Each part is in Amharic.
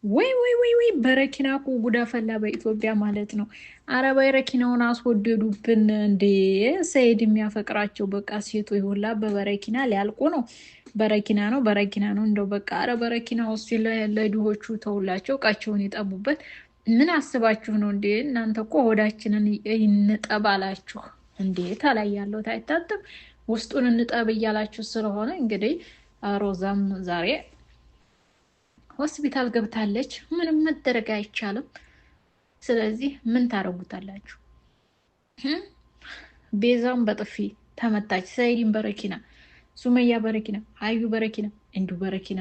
ወይ በረኪና እኮ ጉዳ ፈላ በኢትዮጵያ ማለት ነው። አረ በረኪናውን አስወደዱብን እንዴ! ሰይድ የሚያፈቅራቸው በቃ ሴቶች ሁላ በበረኪና ሊያልቁ ነው። በረኪና ነው እንደው በቃ አረ በረኪና ውስጥ ለድሆቹ ተውላቸው፣ እቃቸውን ይጠቡበት። ምን አስባችሁ ነው እንዴ? እናንተ እኮ ሆዳችንን እንጠባላችሁ እንዴ? ተላይ ያለው ታይታጥብ ውስጡን እንጠብ እያላችሁ ስለሆነ እንግዲህ ሮዛም ዛሬ ሆስፒታል ገብታለች። ምንም መደረግ አይቻልም። ስለዚህ ምን ታረጉታላችሁ? ቤዛም በጥፊ ተመታች። ሰይድን በረኪና፣ ሱመያ በረኪና፣ አዩ በረኪና፣ እንዲሁ በረኪና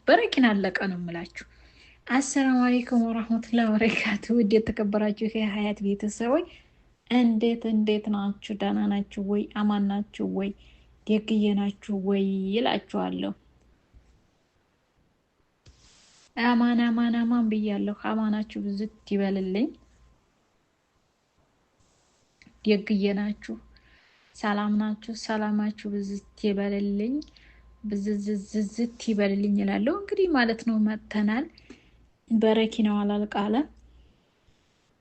በረኪና አለቀ ነው የምላችሁ። አሰላሙ አለይኩም ወራህመቱላሂ ወበረካቱ። ውድ የተከበራችሁ የሀያት ቤተሰቦች እንዴት ናችሁ? ደህና ናችሁ ወይ? አማን ናችሁ ወይ? ደግዬ ናችሁ ወይ? ይላችኋለሁ። አማን ብያለሁ። አማናችሁ ብዝት ይበልልኝ። ደግዬ ናችሁ? ሰላም ናችሁ? ሰላማችሁ ብዝት ይበልልኝ፣ ብዝዝዝት ይበልልኝ እላለሁ። እንግዲህ ማለት ነው መጥተናል። በረኪናው አላልቃለ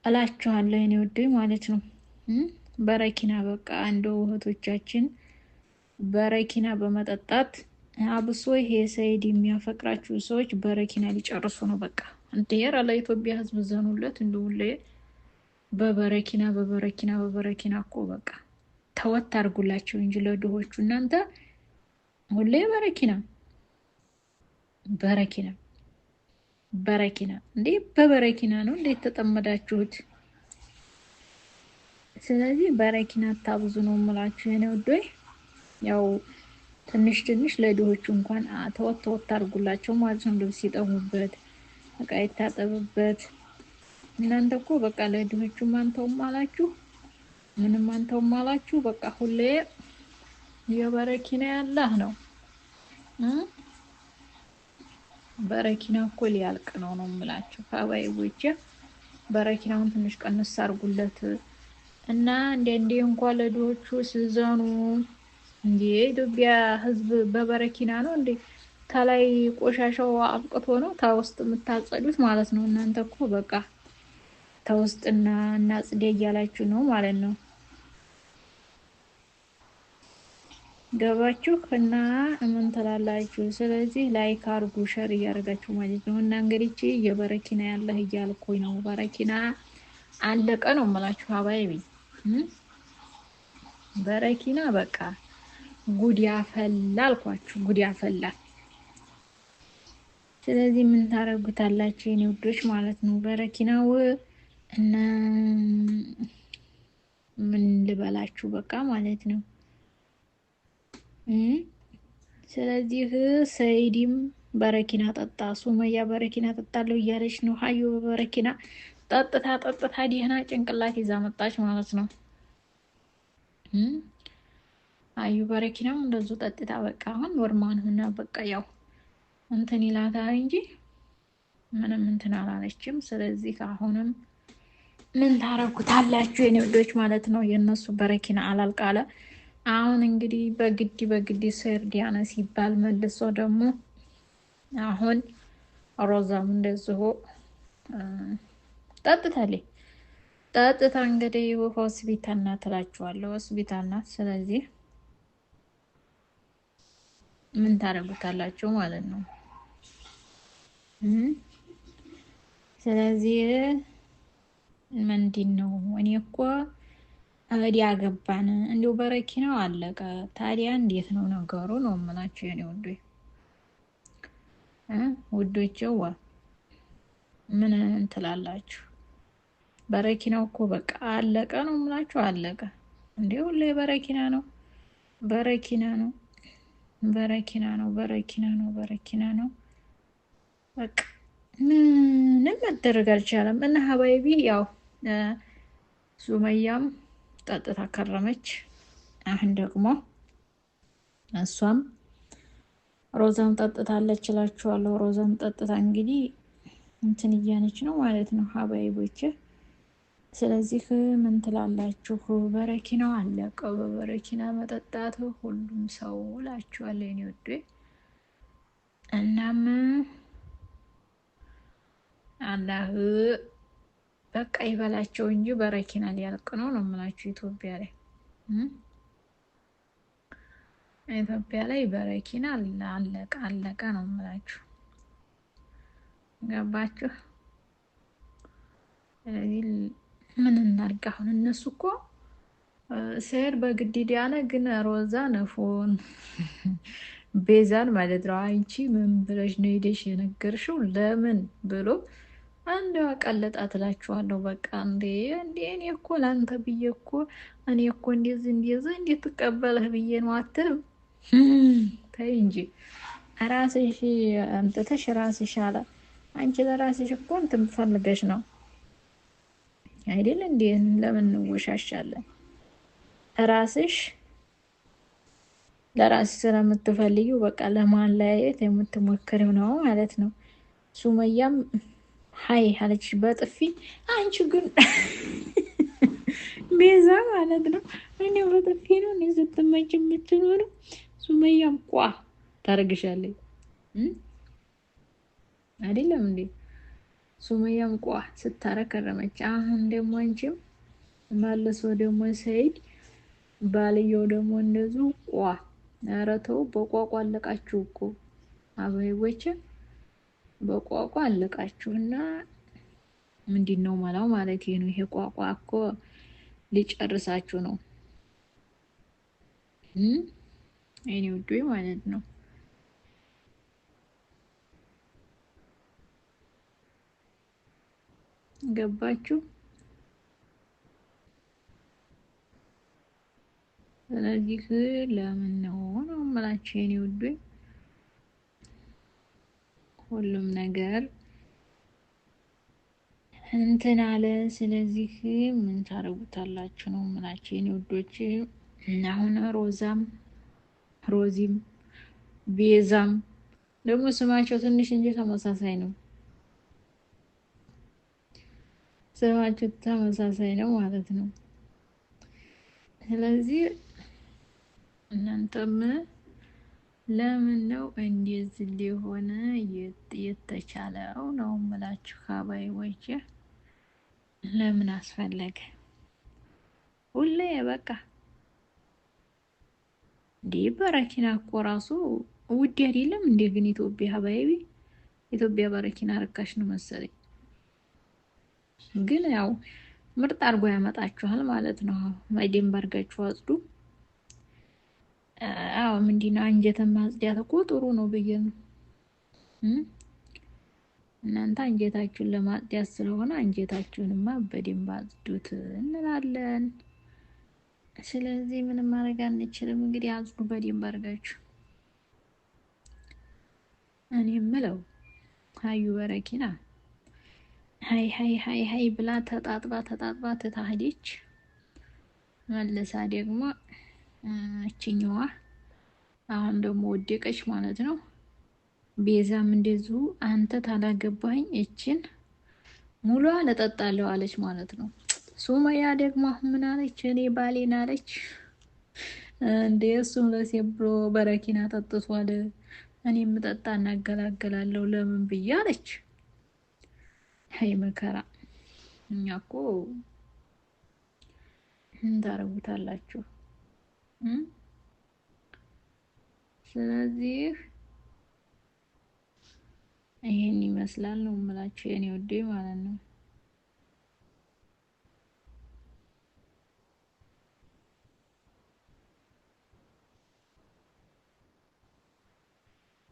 እላችኋለሁ የኔ ውድ ማለት ነው። በረኪና በቃ እንደው እህቶቻችን በረኪና በመጠጣት አብሶ ይሄ ሰይድ የሚያፈቅራችሁ ሰዎች በረኪና ሊጨርሱ ነው። በቃ እንዴ ኧረ ለኢትዮጵያ ሕዝብ ዘኑለት። እንደውለ በበረኪና እኮ በቃ ተወት አድርጉላቸው እንጂ ለድሆቹ እናንተ ሁሌ በረኪና እንዴ በበረኪና ነው እንዴት ተጠመዳችሁት? ስለዚህ በረኪና አታብዙ ነው የምላችሁ የኔ ውዶች። ያው ትንሽ ለድሆቹ እንኳን ተወት አድርጉላቸው ማለት ነው። ልብስ ይጠሙበት፣ እቃ ይታጠብበት። እናንተ እኮ በቃ ለድሆቹ አንተውም አላችሁ፣ ምንም አንተውም አላችሁ። በቃ ሁሌ የበረኪና ያላህ ነው። በረኪና እኮ ሊያልቅ ነው የምላችሁ ሀባይቦቼ። በረኪናውን ትንሽ ቀንስ አድርጉለት እና እንዴ እንኳን ለድሆቹ ስዘኑ እንዴ የኢትዮጵያ ሕዝብ በበረኪና ነው እንዴ ከላይ ቆሻሻው አብቅቶ ነው ተውስጥ የምታጸዱት ማለት ነው። እናንተ እኮ በቃ ተውስጥና እናጽዴ እያላችሁ ነው ማለት ነው። ገባችሁ? እና ምን ትላላችሁ? ስለዚህ ላይክ አርጉ፣ ሸር እያደረጋችሁ ማለት ነው። እና እንግዲህ የበረኪና ያለህ እያልኩኝ ነው። በረኪና አለቀ ነው የምላችሁ ሀባይቢ። በረኪና በቃ ጉድ ያፈላ አልኳችሁ፣ ጉድ ያፈላ። ስለዚህ ምን ታረጉታላችሁ የኔ ውዶች ማለት ነው። በረኪናው እና ምን ልበላችሁ በቃ ማለት ነው። ስለዚህ ሰይድም በረኪና ጠጣ፣ ሱመያ በረኪና ጠጣለሁ እያለች ነው። ሀዩ በረኪና ጠጥታ ደህና ጭንቅላት ይዛ መጣች ማለት ነው። አዩ በረኪናም እንደዙ ጠጥታ በቃ አሁን ኖርማል ሆና በቃ ያው እንትን ይላታል እንጂ ምንም እንትን አላለችም። ስለዚህ አሁንም ምን ታረጉታላችሁ የኔ ወዶች ማለት ነው። የእነሱ በረኪና አላልቃለ። አሁን እንግዲህ በግድ ሰርዲያነ ሲባል መልሶ ደግሞ አሁን ሮዛም እንደዚሁ ጠጥታ እንግዲህ ሆስፒታል ናት እላችኋለሁ። ሆስፒታል ናት። ስለዚህ ምን ታረጉታላችሁ ማለት ነው። ስለዚህ ምንድን ነው እኔ እኮ ታዲያ ገባን እንዲሁ በረኪናው አለቀ። ታዲያ እንዴት ነው ነገሩ ነው የምላችሁ የኔ ውዶቼዋ ምን እንትላላችሁ? በረኪናው እኮ በቃ አለቀ ነው የምላችሁ አለቀ። እንዴ ሁሌ በረኪና ነው። በቃ ምንም መደረግ አልቻለም። እና ሀባይቢ ያው ሱመያም ጠጥታ ከረመች። አሁን ደግሞ እሷም ሮዛም ጠጥታለች እላችኋለሁ። ሮዛም ጠጥታ እንግዲህ እንትን እያነች ነው ማለት ነው ሀባይቦች። ስለዚህ ምን ትላላችሁ? በረኪናው አለቀ። በበረኪና መጠጣት ሁሉም ሰው እላችኋለሁ የኔ ወዴ። እናም አላህ በቃ ይበላቸው እንጂ በረኪና ሊያልቅ ነው የምላችሁ ኢትዮጵያ ላይ ኢትዮጵያ ላይ በረኪና አለቀ አለቀ ነው የምላችሁ። ገባችሁ? ስለዚህ ምን እናድርግ አሁን? እነሱ እኮ ስሄድ በግድ ዲያነ ግን ሮዛ ነፎን ቤዛን ማለት ነው። አንቺ ምን ብለሽ ነው ሄደሽ የነገርሽው ለምን ብሎ አንድ ቀለጣ ትላችኋለሁ። በቃ እንዴ እኔ እኮ ላንተ ብዬ እኮ እኔ እኮ እንደዚህ እንዴት ትቀበልህ ብዬ ነው አትልም? ተይ እንጂ ራስሽ አምጥተሽ ራስሽ አለ። አንቺ ለራስሽ እኮ እንትን ፈልገሽ ነው አይደል እንዴ? ለምን እንወሻሻለን? ራስሽ ለራስሽ ስለምትፈልጊው በቃ ለማለያየት የምትሞክሪው ነው ማለት ነው። ሱመያም ሀይ አለች በጥፊ። አንቺ ግን ቤዛ ማለት ነው እኔ በጥፊ ነው እኔ ስትመጭ የምትኖረው። ሱመያም ቋ ታደርግሻለች አይደለም እንዴ? ሱመያም ቋ ስታረግ ከረመች። አሁን ደግሞ አንቺም መልሶ ደግሞ ሰይድ ባልየው ደግሞ እንደዚሁ ቋ። ኧረ ተው በቋቋ አለቃችሁ እኮ አበይቦች በቋቋ አለቃችሁና ምንድን ነው መላው ማለት ነው። ይሄ ቋቋ እኮ ሊጨርሳችሁ ነው እኔ ውዱ ማለት ነው። ገባችሁ? ስለዚህ ለምን ነው የምላችሁ የኔ ውዱ ሁሉም ነገር እንትን አለ። ስለዚህ ምን ታረጉታላችሁ ነው የምላችሁ የኔ ውዶች። አሁን ሮዚም ቤዛም ደግሞ ስማቸው ትንሽ እንጂ ተመሳሳይ ነው። ስማቸው ተመሳሳይ ነው ማለት ነው። ስለዚህ እናንተም ለምን ነው እንደዚህ ሊሆን የተቻለው ነው የምላችሁ ካባይቦች። ለምን አስፈለገ ሁሌ በቃ እንዴ? በረኪና እኮ ራሱ ውድ አይደለም እንዴ? ግን ኢትዮጵያ ሀባይቢ ኢትዮጵያ በረኪና ርካሽ ነው መሰለኝ። ግን ያው ምርጥ አድርጎ ያመጣችኋል ማለት ነው። በደንብ አድርጋችሁ አጽዱ። አዎ ምንድነው አንጀትን ማጽዳት እኮ ጥሩ ነው ብዬ ነው። እናንተ አንጀታችሁን ለማጽዳት ስለሆነ አንጀታችሁንማ በደንብ አጽዱት እንላለን። ስለዚህ ምንም ማድረግ አንችልም። እንግዲህ አጽዱ በደንብ አድርጋችሁ። እኔ የምለው ሀዩ በረኪና ሀይ ብላ ተጣጥባ ትታሄደች። መልሳ ደግሞ እችኛዋ አሁን ደግሞ ወደቀች ማለት ነው። ቤዛም እንደዚሁ አንተ ታላገባኝ እችን ሙሉ አለጠጣለሁ አለች ማለት ነው። ሱመያ ደግሞ አሁን ምን አለች? እኔ ባሌን አለች እንደ እሱም ለሴብሮ በረኪና ጠጥቷል፣ እኔ የምጠጣ እናገላገላለሁ ለምን ብዬ አለች። ሀይ መከራ። እኛ እኮ ምን ታረጉታላችሁ? ስለዚህ ይሄን ይመስላል ነው የምላችሁ የኔ ወዴ ማለት ነው።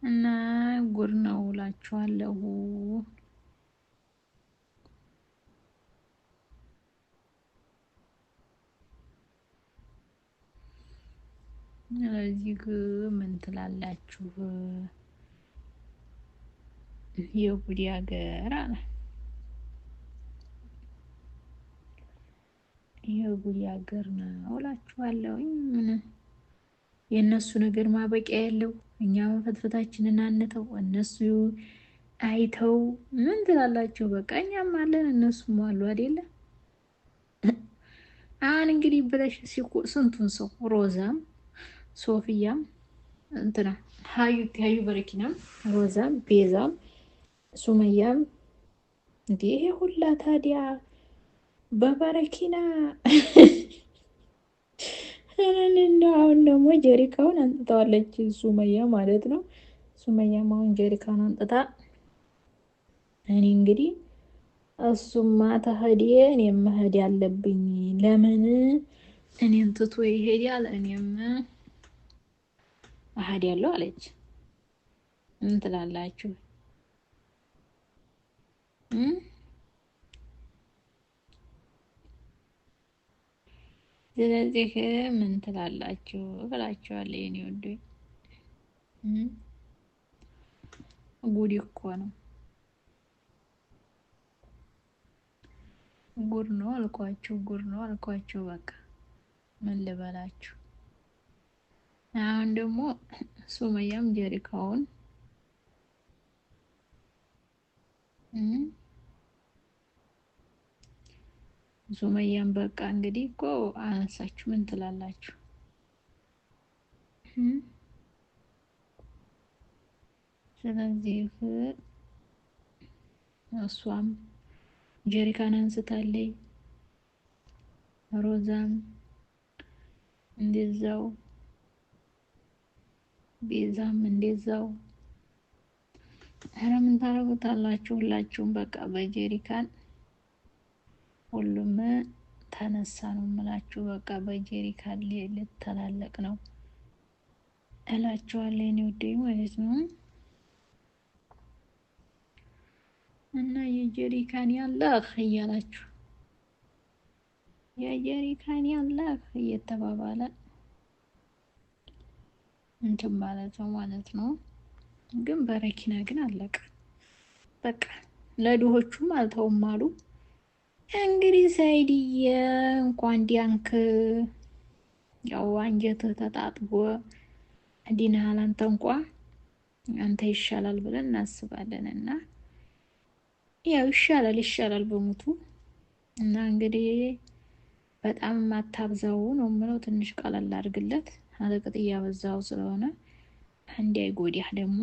እና ጉድ ነው እላችኋለሁ። ስለዚህ ምን ትላላችሁ? የጉድ ሀገር አለ። የጉድ ሀገር ነው እላችኋለሁ። ምን የእነሱ ነገር ማበቂያ ያለው እኛ መፈትፈታችንን አንተው እነሱ አይተው ምን ትላላችሁ? በቃ እኛም አለን እነሱም አሉ አይደለ? አሁን እንግዲህ ብለሽ ስንቱን ሰው ሮዛም ሶፊያም እንትና ሀዩ በረኪናም ሮዛም ቤዛም ሱመያም እንዴ ይሄ ሁላ ታዲያ በበረኪና እና አሁን ደግሞ ጀሪካውን አንጥተዋለች ሱመያ ማለት ነው። ሱመያም አሁን ጀሪካውን አንጥታ እኔ እንግዲህ እሱማ ተሄደ እኔም መሄድ ያለብኝ ለምን እኔን ትቶ ይሄዳል? እኔም እሄዳለሁ አለች። ምን ትላላችሁ? ስለዚህ ምን ትላላችሁ ብላችኋል። የኔ ወዶ ጉድ እኮ ነው፣ ጉድ ነው አልኳችሁ፣ ጉድ ነው አልኳችሁ። በቃ ምን ልበላችሁ። አሁን ደግሞ ሱመያም ጀሪካውን ሱመያም በቃ እንግዲህ እኮ አነሳችሁ። ምን ትላላችሁ? ስለዚህ እሷም ጀሪካን አንስታለች፣ ሮዛም እንደዛው፣ ቤዛም እንደዛው። ኧረ ምን ታረጉታላችሁ? ሁላችሁም በቃ በጀሪካን ሁሉም ተነሳ ነው የምላችሁ። በቃ በጀሪካን ልተላለቅ ነው እላችኋለሁ የኔ ውዴ ማለት ነው። እና የጀሪካን ያለህ እያላችሁ የጀሪካን ያለህ እየተባባለ እንትን ማለት ነው። ግን በረኪና ግን አለቀ በቃ። ለድሆቹም አልተውም አሉ። እንግዲህ ሰይድዬ እንኳን ዲያንክ ያው አንጀትህ ተጣጥቦ ዲናሃል። አንተ እንኳ አንተ ይሻላል ብለን እናስባለን። እና ያው ይሻላል በሙቱ። እና እንግዲህ በጣም ማታብዛው ነው የምለው። ትንሽ ቀለል አድርግለት። አለቅጥ እያበዛው ስለሆነ እንዳይጎዳህ ደግሞ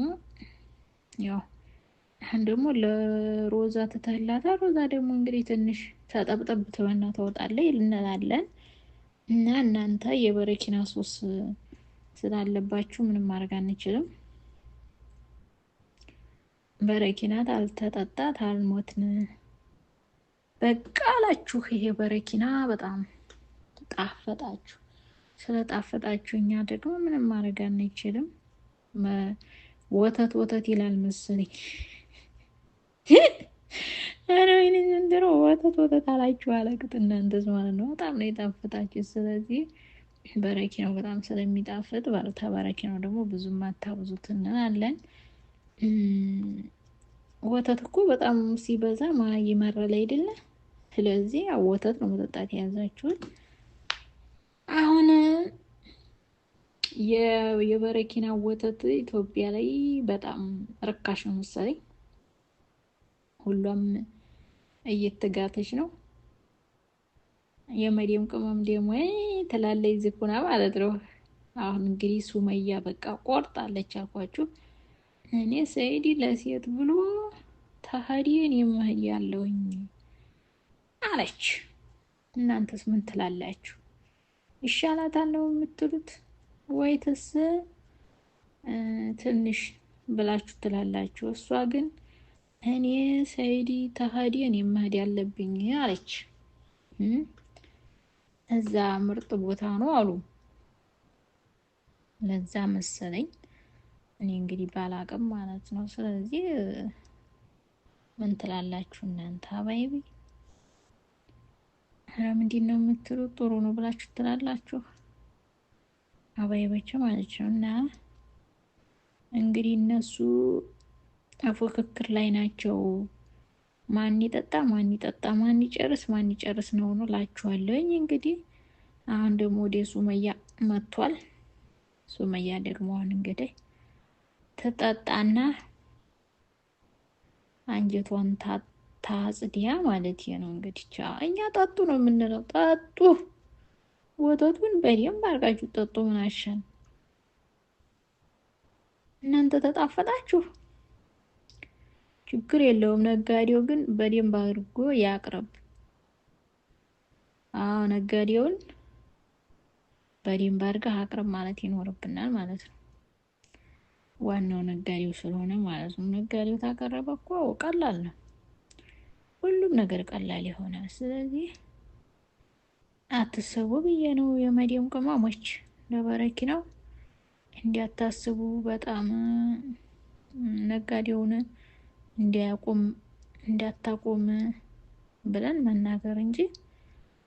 ያው አሁን ደግሞ ለሮዛ ትተህላታ። ሮዛ ደግሞ እንግዲህ ትንሽ ተጠብጠብ ትበና ተወጣለች እንላለን። እና እናንተ የበረኪና ሶስ ስላለባችሁ ምንም ማድረግ አንችልም። በረኪና ታልተጠጣ ታልሞትን በቃ አላችሁ። ይሄ በረኪና በጣም ጣፈጣችሁ። ስለጣፈጣችሁ እኛ ደግሞ ምንም ማድረግ አንችልም። ወተት ወተት ይላል መሰለኝ። ኧረ ወይኔ ዘንድሮ ወተት ወተት አላችሁ አለቅጥ እናንተስ ማለት ነው። በጣም ነው የጣፈጣችሁ። ስለዚህ በረኪናው በጣም ስለሚጣፍጥ ባልታ በረኪናው ደግሞ ብዙም አታብዙት እንላለን። ወተት እኮ በጣም ሲበዛ ይመራል አይደለ? ስለዚህ ያው ወተት ነው መጠጣት የያዛችሁት። አሁን የበረኪና ወተት ኢትዮጵያ ላይ በጣም ርካሽ ነው መሰለኝ። ሁሉም እየተጋተች ነው። የመዲም ቅመም ደግሞ ትላለች ዝኩና ማለት ነው። አሁን እንግዲህ ሱመያ በቃ ቆርጣለች አልኳችሁ። እኔ ሰይዲ ለሴት ብሎ ተሀዲን የመህድ ያለውኝ አለች። እናንተስ ምን ትላላችሁ? ይሻላታል ነው የምትሉት ወይትስ ትንሽ ብላችሁ ትላላችሁ? እሷ ግን እኔ ሰይዲ ተሀዲን የመህድ ያለብኝ አለች። እዛ ምርጥ ቦታ ነው አሉ። ለዛ መሰለኝ እኔ እንግዲህ ባላቅም ማለት ነው። ስለዚህ ምን ትላላችሁ እናንተ አባይቢ? ምንድን ነው የምትሉት? ጥሩ ነው ብላችሁ ትላላችሁ አባይቦች ማለት ነው። እና እንግዲህ እነሱ ፉክክር ላይ ናቸው። ማን ይጠጣ ማን ይጠጣ ማን ይጨርስ ነው እላችኋለሁኝ። እንግዲህ አሁን ደግሞ ወደ ሱመያ መጥቷል። ሱመያ ደግሞ አሁን እንግዲህ ትጠጣና አንጀቷን ታጽዲያ ማለት ነው። እንግዲህ እኛ ጠጡ ነው የምንለው። ጠጡ፣ ወተቱን በደንብ አድርጋችሁ ጠጡ። ምን አሻል እናንተ ተጣፈጣችሁ። ችግር የለውም። ነጋዴው ግን በደንብ አድርጎ ያቅርብ። አዎ ነጋዴውን በደንብ አድርገህ አቅርብ ማለት ይኖርብናል ማለት ነው። ዋናው ነጋዴው ስለሆነ ማለት ነው። ነጋዴው ታቀረበ እኮ ቀላል ነው፣ ሁሉም ነገር ቀላል ይሆናል። ስለዚህ አትሰቡ ብዬ ነው የመዲም ቅመሞች። ለበረኪናው እንዲያታስቡ በጣም ነጋዴውን እንዲያቆም እንዳታቆም ብለን መናገር እንጂ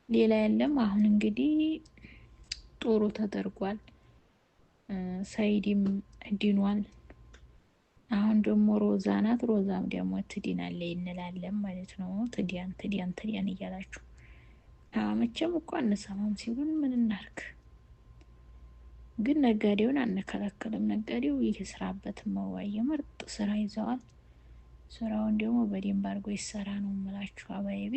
ሌላ የለም። አሁን እንግዲህ ጥሩ ተደርጓል። ሰይድም ድኗል። አሁን ደግሞ ሮዛ ናት። ሮዛም ደግሞ ትድናለች እንላለን ማለት ነው። ትዲያን ትዲያን ትዲያን እያላችሁ መቼም እኮ አንሰማም ሲሉን ምን እናርግ? ግን ነጋዴውን አንከለክልም። ነጋዴው ይስራበት። መዋየ ምርጥ ስራ ይዘዋል። ስራውን ደግሞ በደንብ አድርጎ ይሰራ ነው የምላችሁ አባይቢ።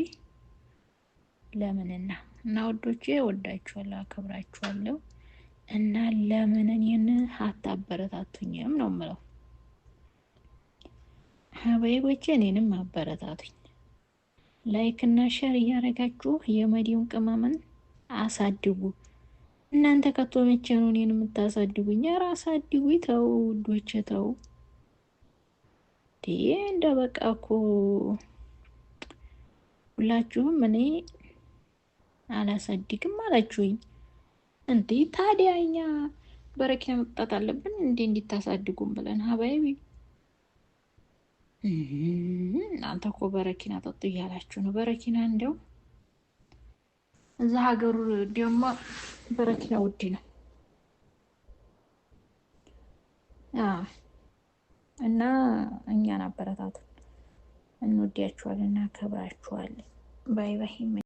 ለምንና እና ወዶቼ ወዳችኋለሁ፣ አከብራችኋለሁ። እና ለምን እኔን አታበረታቱኝም ነው የምለው። አባይቦቼ እኔንም አበረታቱኝ። ላይክ እና ሼር እያደረጋችሁ የመዲም ቅመምን አሳድጉ። እናንተ ከቶ መቼ ነው እኔን የምታሳድጉኝ? ኧረ አሳድጉኝ። ተው ውዶቼ ተው። እንደ በቃ እኮ ሁላችሁም እኔ አላሳድግም አላችሁኝ። እንዴ ታዲያ እኛ በረኪና መጠጣት አለብን እንዴ እንዲታሳድጉም ብለን ሀባይቢ። እናንተ እኮ በረኪና ጠጡ እያላችሁ ነው። በረኪና እንደው እዛ ሀገሩ ደግሞ በረኪና ውድ ነው እና እኛን አበረታቱ። እንወዳችኋለን፣ እናከብራችኋለን። ባይ ባይ።